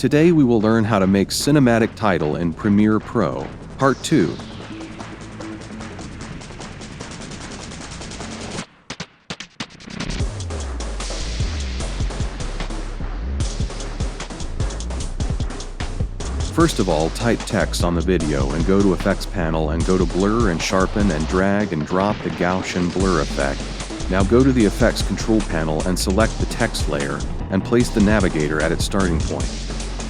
Today we will learn how to make cinematic title in Premiere Pro, Part 2. First of all, type text on the video and go to Effects panel and go to Blur and Sharpen and drag and drop the Gaussian blur effect. Now go to the Effects control panel and select the text layer and place the navigator at its starting point.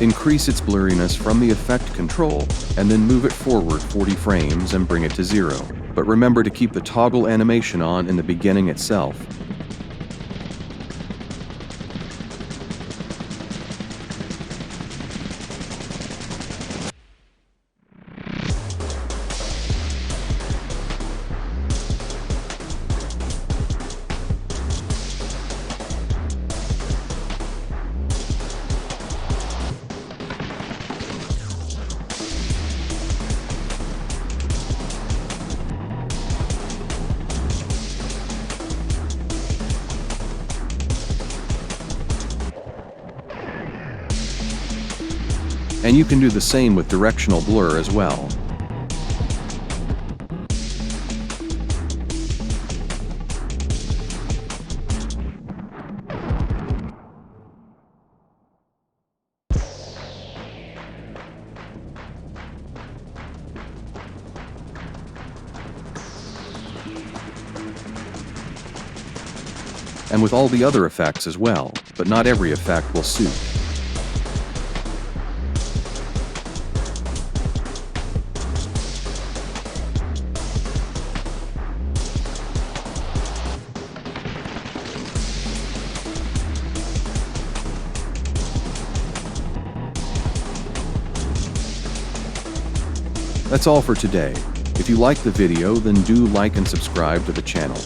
Increase its blurriness from the effect control and then move it forward 40 frames and bring it to 0. But remember to keep the toggle animation on in the beginning itself. And you can do the same with directional blur as well. And with all the other effects as well, but not every effect will suit. That's all for today. If you like the video, then do like and subscribe to the channel.